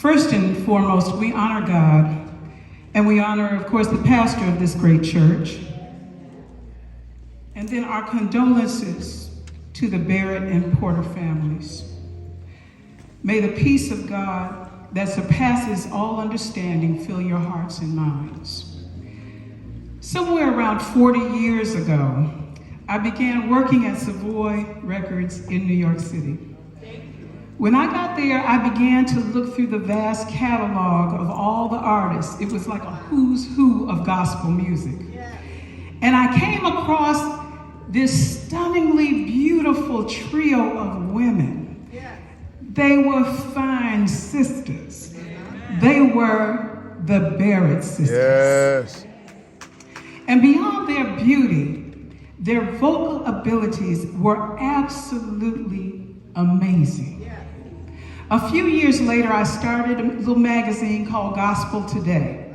First and foremost, we honor God, and we honor, of course, the pastor of this great church. And then our condolences to the Barrett and Porter families. May the peace of God that surpasses all understanding fill your hearts and minds. Somewhere around 40 years ago, I began working at Savoy Records in New York City. When I got there, I began to look through the vast catalog of all the artists. It was like a who's who of gospel music. And I came across this stunningly beautiful trio of women. They were fine sisters. They were the Barrett sisters. Yes. And beyond their beauty, their vocal abilities were absolutely amazing. A few years later, I started a little magazine called Gospel Today.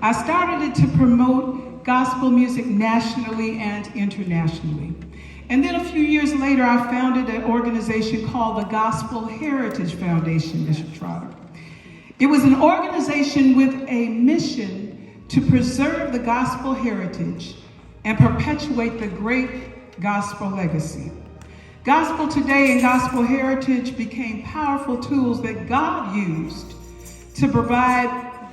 I started it to promote gospel music nationally and internationally. And then a few years later, I founded an organization called the Gospel Heritage Foundation, Bishop Trotter. It was an organization with a mission to preserve the gospel heritage and perpetuate the great gospel legacy. Gospel Today and Gospel Heritage became powerful tools that God used to provide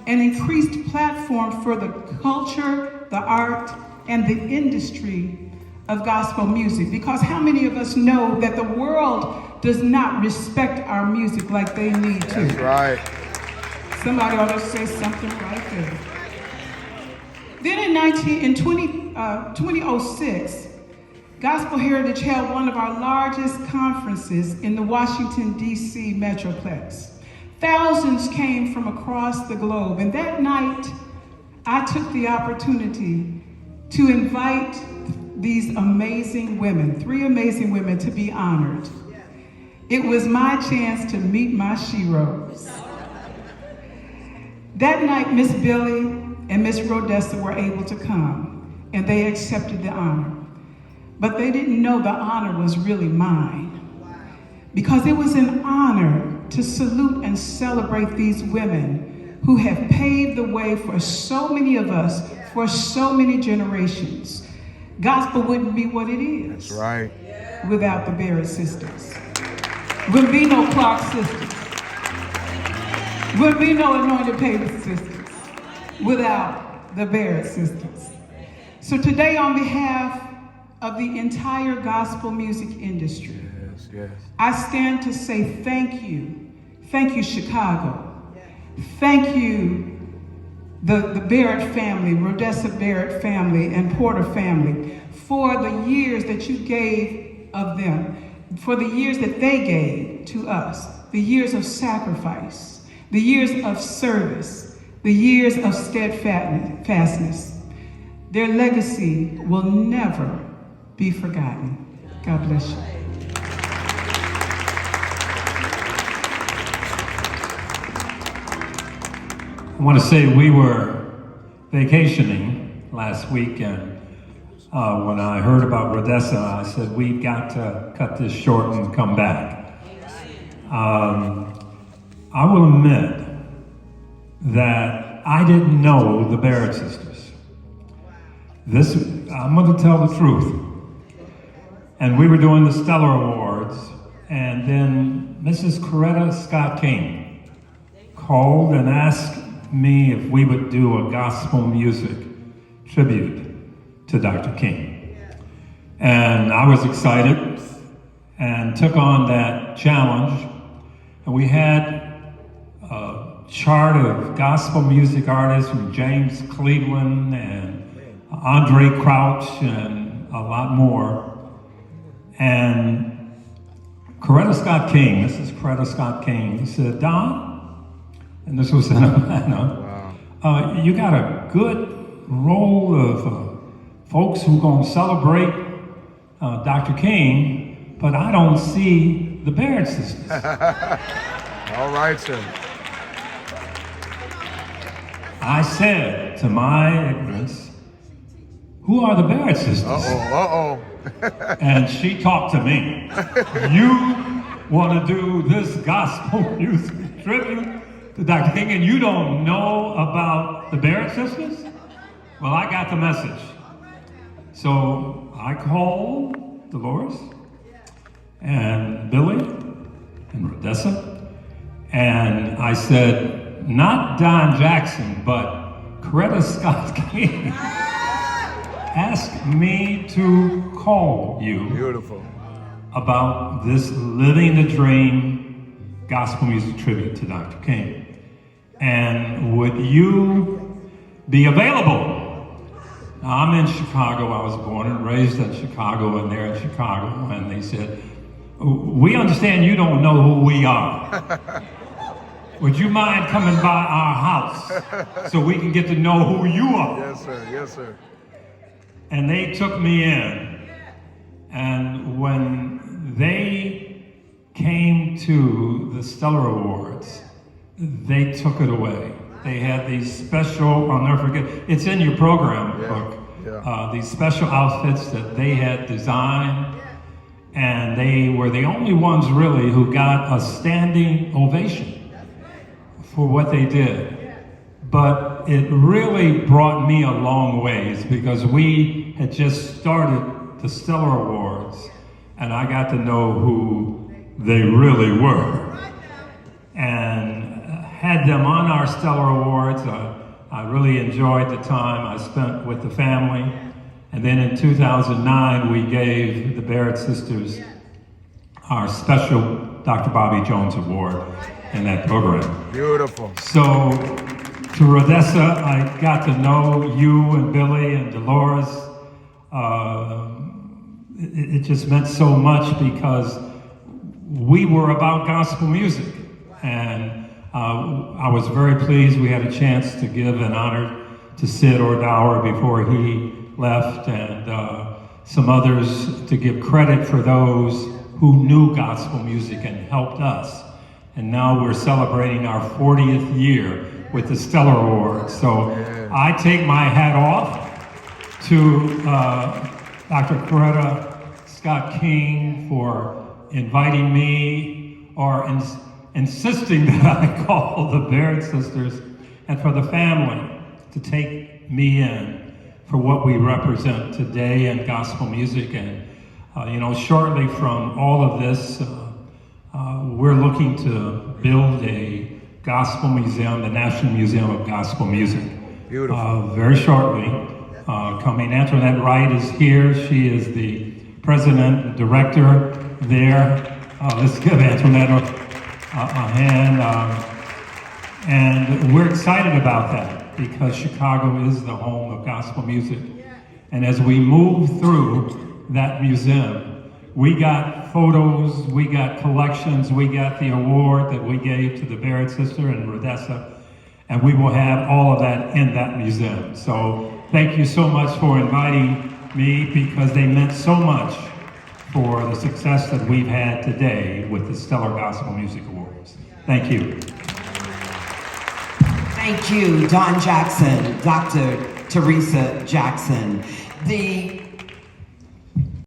an increased platform for the culture, the art, and the industry of gospel music. Because how many of us know that the world does not respect our music like they need to? That's right. Somebody ought to say something right there. Then in 2006, Gospel Heritage held one of our largest conferences in the Washington, D.C. Metroplex. Thousands came from across the globe, and that night, I took the opportunity to invite these amazing women, 3 amazing women, to be honored. It was my chance to meet my sheroes. That night, Miss Billy and Miss Rodessa were able to come, and they accepted the honor. But they didn't know the honor was really mine, because it was an honor to salute and celebrate these women who have paved the way for so many of us for so many generations. Gospel wouldn't be what it is. That's right. Without the Barrett sisters. Wouldn't be no Clark sisters. Wouldn't be no Anointed Paper sisters without the Barrett sisters. So today, on behalf of the entire gospel music industry, Yes. I stand to say thank you. Thank you, Chicago. Thank you, the Barrett family, Rodessa Barrett family, and Porter family, for the years that you gave of them, for the years that they gave to us, the years of sacrifice, the years of service, the years of steadfastness. Their legacy will never be forgotten. God bless you. I want to say we were vacationing last week, and when I heard about Rodessa, I said, we've got to cut this short and come back. I will admit that I didn't know the Barrett sisters. I'm going to tell the truth. And we were doing the Stellar Awards, and then Mrs. Coretta Scott King called and asked me if we would do a gospel music tribute to Dr. King. And I was excited and took on that challenge. And we had a chart of gospel music artists from James Cleveland and Andre Crouch and a lot more. And Coretta Scott King, Mrs. Coretta Scott King, said, Don, and this was in Atlanta, wow. You got a good roll of folks who are going to celebrate Dr. King, but I don't see the Barrett sisters. All right, sir. I said, to my ignorance, who are the Barrett sisters? Uh-oh. And she talked to me. You want to do this gospel music tribute Dr. King, and you don't know about the Barrett sisters? Well, I got the message. So I called Dolores and Billy and Rodessa, and I said, not Don Jackson, but Coretta Scott King asked me to call you Beautiful. about this Living the Dream gospel music tribute to Dr. King. And would you be available? Now, I'm in Chicago. I was born and raised in Chicago, and they're in Chicago, and they said, we understand you don't know who we are. Would you mind coming by our house so we can get to know who you are? Yes, sir. Yes, sir. And they took me in. And when they came to the Stellar Awards, they took it away. They had these special, I'll never forget, it's in your program book, these special outfits that they had designed. And they were the only ones really who got a standing ovation for what they did. But it really brought me a long ways because we had just started the Stellar Awards and I got to know who they really were. And had them on our Stellar Awards. I really enjoyed the time I spent with the family. And then in 2009, we gave the Barrett sisters our special Dr. Bobby Jones Award in that program. Beautiful. So to Rodessa, I got to know you and Billy and Dolores. It just meant so much because we were about gospel music. And I was very pleased we had a chance to give an honor to Sid Ordauer before he left, and some others to give credit for those who knew gospel music and helped us. And now we're celebrating our 40th year with the Stellar Awards. So I take my hat off to Dr. Coretta Scott King for inviting me or insisting that I call the Barrett sisters, and for the family to take me in for what we represent today in gospel music. And shortly from all of this, we're looking to build a gospel museum, the National Museum of Gospel Music. Beautiful. Very shortly, coming. Antoinette Wright is here. She is the president and director there. Let's give Antoinette a hand. And we're excited about that because Chicago is the home of gospel music. And as we move through that museum, we got photos, we got collections, we got the award that we gave to the Barrett sister and Rodessa, and we will have all of that in that museum. So thank you so much for inviting me because they meant so much for the success that we've had today with the Stellar Gospel Music Awards. Thank you. Thank you, Don Jackson, Dr. Teresa Jackson. The